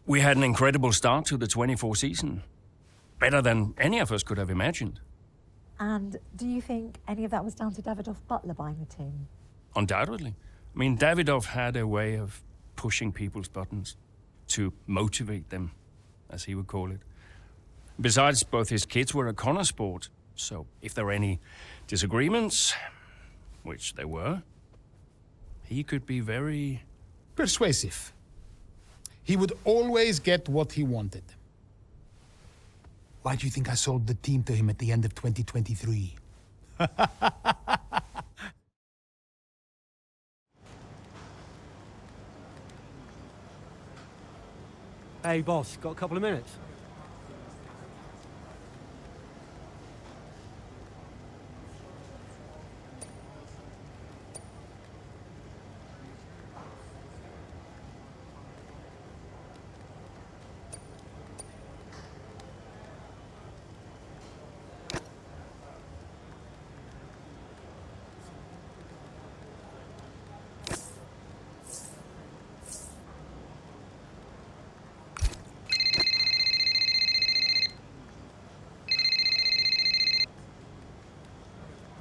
We had an incredible start to the 24 season. Better than any of us could have imagined. And do you think any of that was down to Davidoff Butler buying the team? Undoubtedly. I mean, Davidoff had a way of pushing people's buttons to motivate them, as he would call it. Besides, both his kids were a Connor sport, so if there were any disagreements, which there were, he could be very... persuasive. He would always get what he wanted. Why do you think I sold the team to him at the end of 2023? Hey, boss, got a couple of minutes?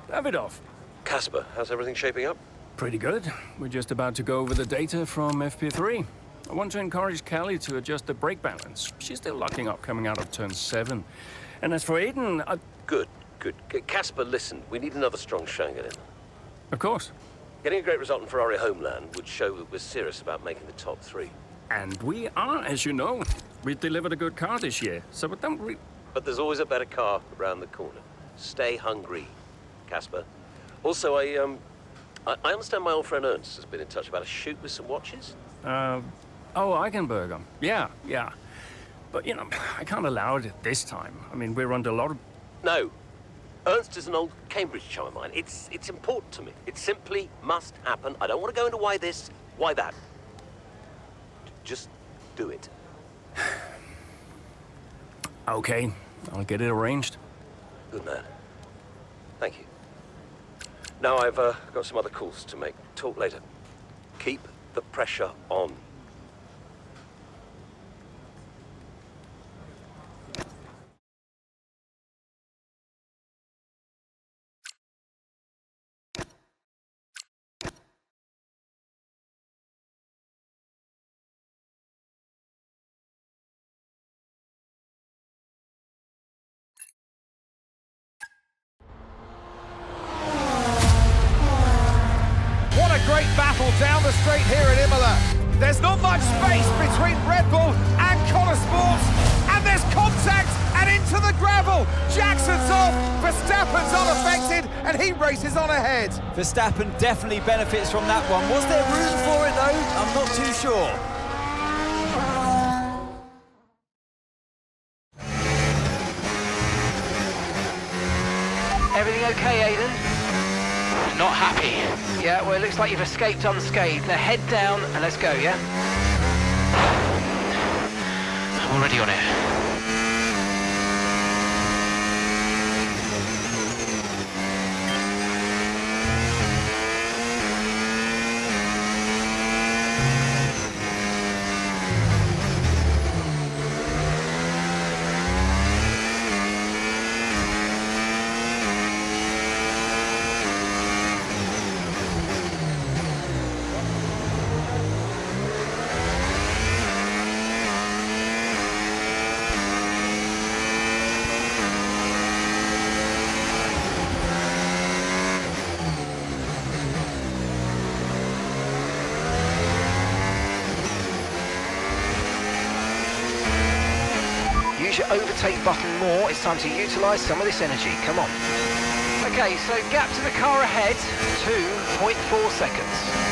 Davidoff. Casper, how's everything shaping up? Pretty good. We're just about to go over the data from FP3. I want to encourage Callie to adjust the brake balance. She's still locking up coming out of turn 7. And as for Aiden, Good. Casper, listen, we need another strong showing at him. Of course. Getting a great result in Ferrari homeland would show that we're serious about making the top 3. And we are, as you know. We delivered a good car this year, so But there's always a better car around the corner. Stay hungry, Casper. Also, I understand my old friend Ernst has been in touch about a shoot with some watches. Oh, Eichenberger. Yeah. But, you know, I can't allow it at this time. I mean, we're under a lot of... No. Ernst is an old Cambridge chum of mine. It's important to me. It simply must happen. I don't want to go into why this, why that. Just do it. Okay, I'll get it arranged. Good man. Thank you. Now I've got some other calls to make. Talk later. Keep the pressure on. Great battle down the straight here at Imola. There's not much space between Red Bull and Connor Sports, and there's contact and into the gravel. Jackson's off, Verstappen's unaffected, and he races on ahead. Verstappen definitely benefits from that one. Was there room for it though? I'm not too sure. Everything okay, Aiden? Not happy. Yeah, well, it looks like you've escaped unscathed. Now head down and let's go, yeah? I'm already on it. Use your overtake button more. It's time to utilise some of this energy. Come on. Okay, so gap to the car ahead, 2.4 seconds.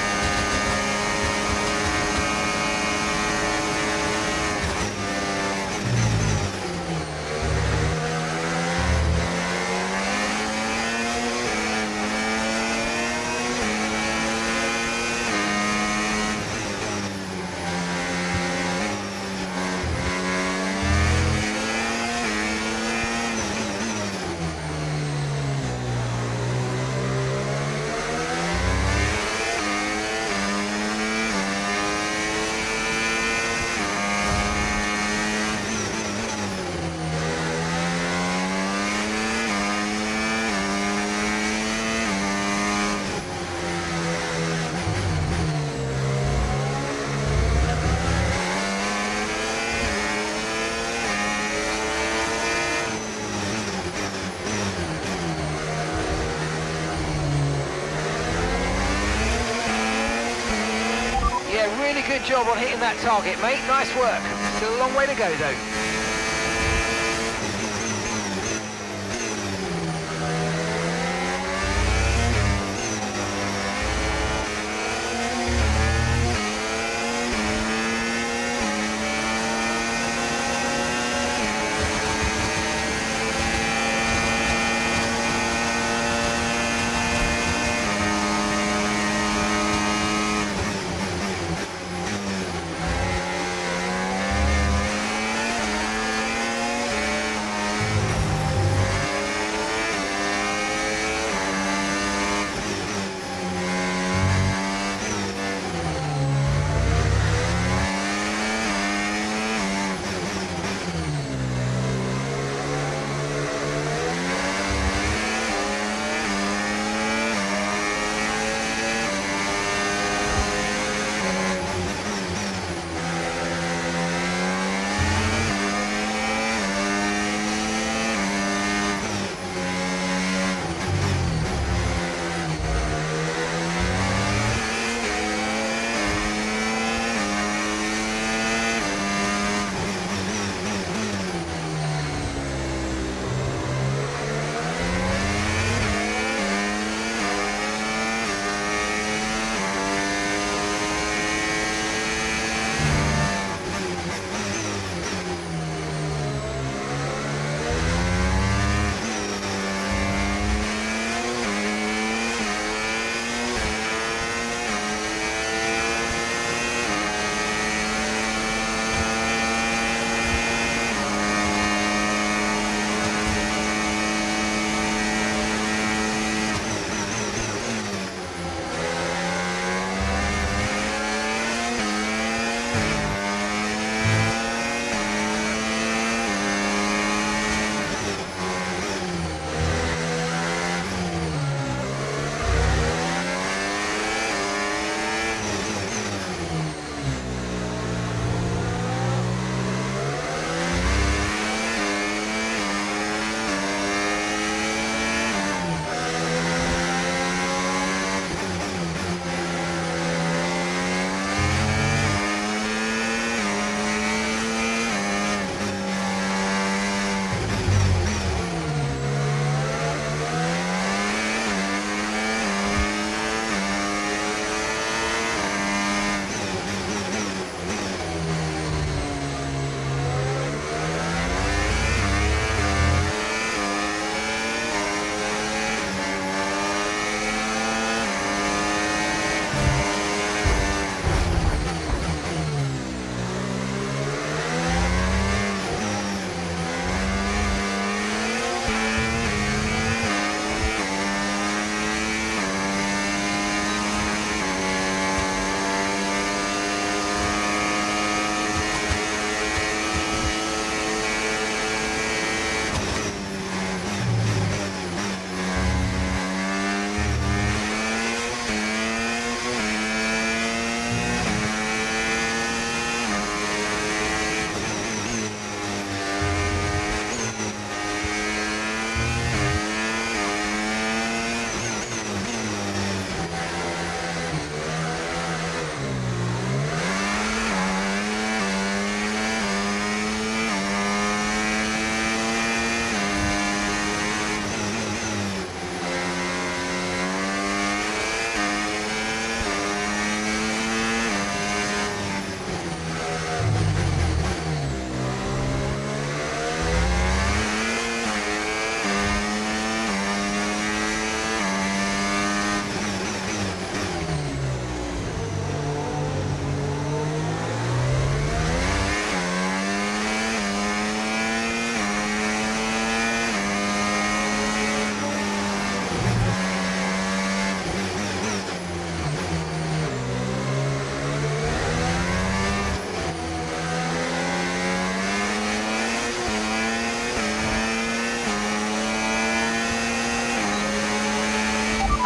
really good job on hitting that target, mate. Nice work. Still a long way to go, though.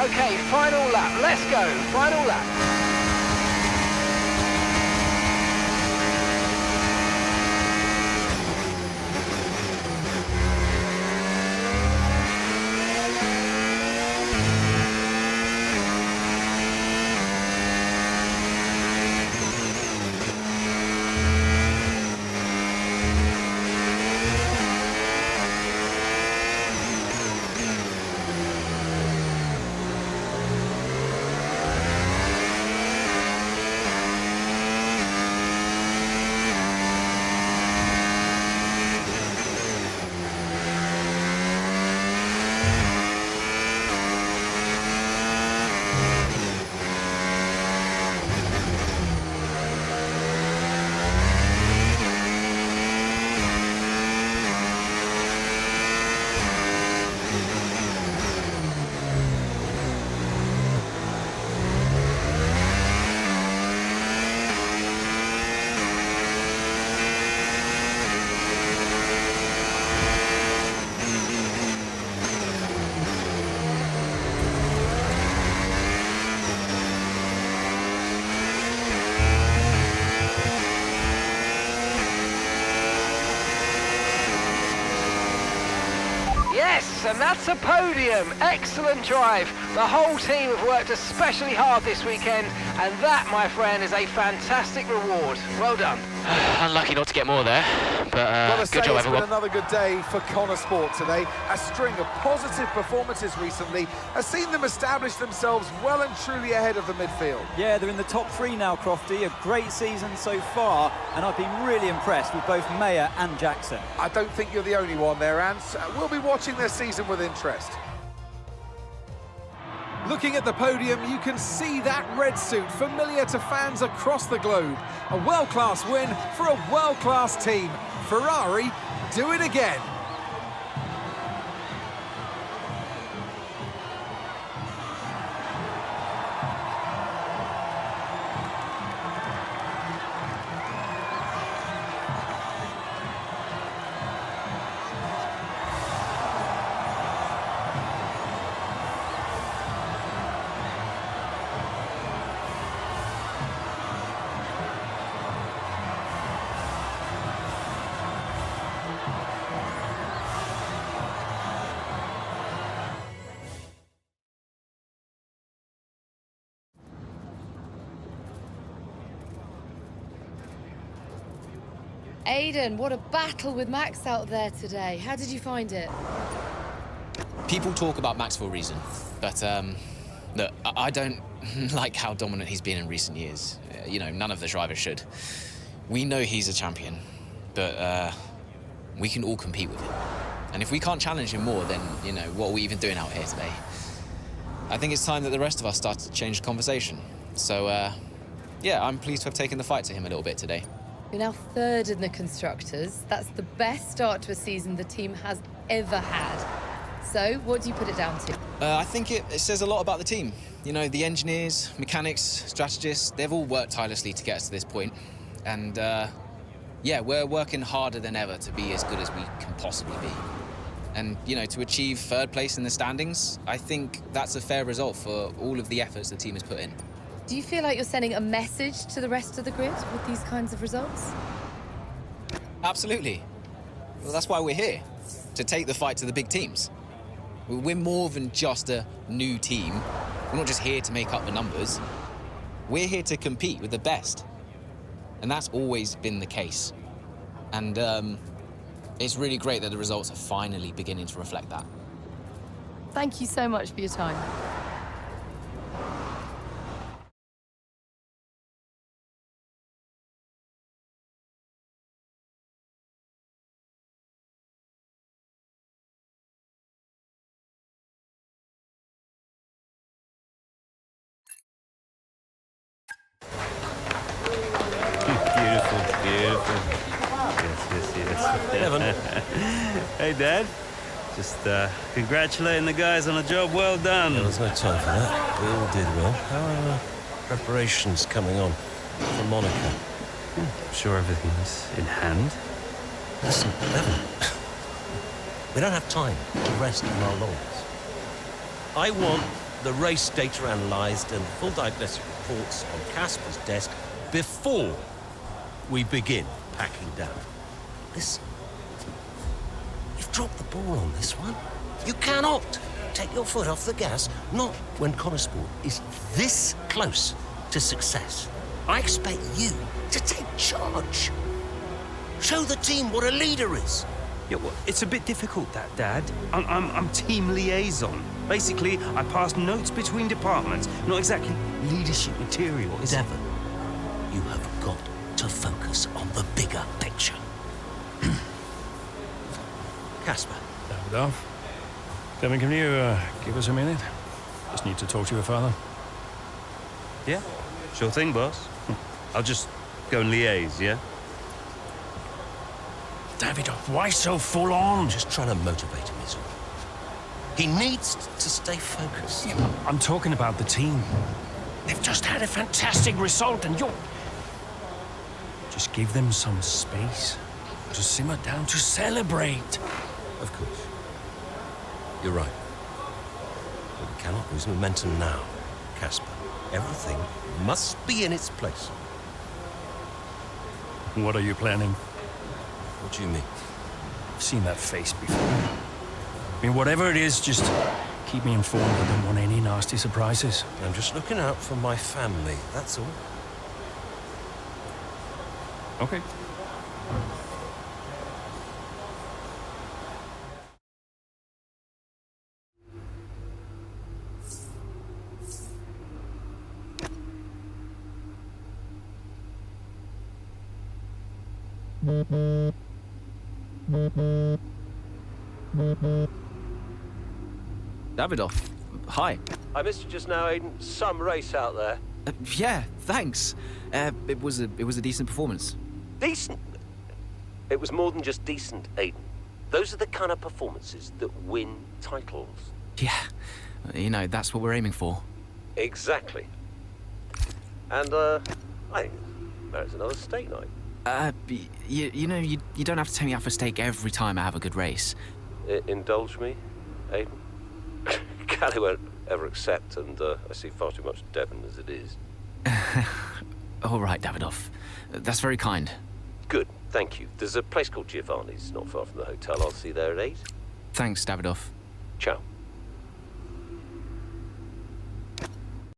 Okay, final lap. Let's go. Final lap. Yes, and that's a podium. Excellent drive. The whole team have worked especially hard this weekend, and that, my friend, is a fantastic reward. Well done. Unlucky not to get more there, but good job, It's everyone. been another good day for Connor Sport today. A string of positive performances recently has seen them establish themselves well and truly ahead of the midfield. Yeah, they're in the top 3 now, Crofty. A great season so far, and I've been really impressed with both Mayer and Jackson. I don't think you're the only one there, Ants. We'll be watching their season with interest. Looking at the podium, you can see that red suit familiar to fans across the globe. A world-class win for a world-class team. Ferrari, do it again. Aiden, what a battle with Max out there today. How did you find it? People talk about Max for a reason, but look, I don't like how dominant he's been in recent years. You know, none of the drivers should. We know he's a champion, but we can all compete with him. And if we can't challenge him more, then, you know, what are we even doing out here today? I think it's time that the rest of us start to change the conversation. So, yeah, I'm pleased to have taken the fight to him a little bit today. You're now 3rd in the Constructors. That's the best start to a season the team has ever had. So, what do you put it down to? I think it says a lot about the team. You know, the engineers, mechanics, strategists, they've all worked tirelessly to get us to this point. And, yeah, we're working harder than ever to be as good as we can possibly be. And, you know, to achieve 3rd place in the standings, I think that's a fair result for all of the efforts the team has put in. Do you feel like you're sending a message to the rest of the grid with these kinds of results? Absolutely. Well, that's why we're here, to take the fight to the big teams. We're more than just a new team. We're not just here to make up the numbers. We're here to compete with the best. And that's always been the case. And it's really great that the results are finally beginning to reflect that. Thank you so much for your time. Beautiful. Yes. Evan. Hey, Dad. Just congratulating the guys on a job well done. There's no time for that. We all did well. How are preparations coming on for Monaco? I'm sure everything's in hand. Listen, Evan. We don't have time to rest on our laurels. I want the race data analysed and full diagnostic reports on Casper's desk before we begin packing down. Listen, you've dropped the ball on this one. You cannot take your foot off the gas, not when Connor Sport is this close to success. I expect you to take charge. Show the team what a leader is. Yeah, well, it's a bit difficult, that, Dad. I'm team liaison. Basically, I pass notes between departments. Not exactly leadership material. Devon, you have got to focus on the bigger picture. Casper. Davidoff. Devin, can you give us a minute? Just need to talk to your father. Yeah, sure thing, boss. I'll just go and liaise, yeah? Davidoff, why so full on? Just trying to motivate him, is all. He needs to stay focused. Yeah, I'm talking about the team. They've just had a fantastic result, and you're... Just give them some space to simmer down, to celebrate. Of course. You're right. But we cannot lose momentum now, Casper. Everything must be in its place. What are you planning? What do you mean? I've seen that face before. I mean, whatever it is, just keep me informed. I don't want any nasty surprises. I'm just looking out for my family, that's all. Okay. Davidoff, hi. I missed you just now, Aiden. Some race out there. Yeah, thanks. It was a decent performance. Decent? It was more than just decent, Aiden. Those are the kind of performances that win titles. Yeah, you know, that's what we're aiming for. Exactly. And, I think there's another steak night. You know, you don't have to take me out for steak every time I have a good race. Indulge me, Aiden. Callie won't ever accept, and I see far too much Devon as it is. All right, Davidoff. That's very kind. Good, thank you. There's a place called Giovanni's not far from the hotel. I'll see you there at 8. Thanks, Davidoff. Ciao.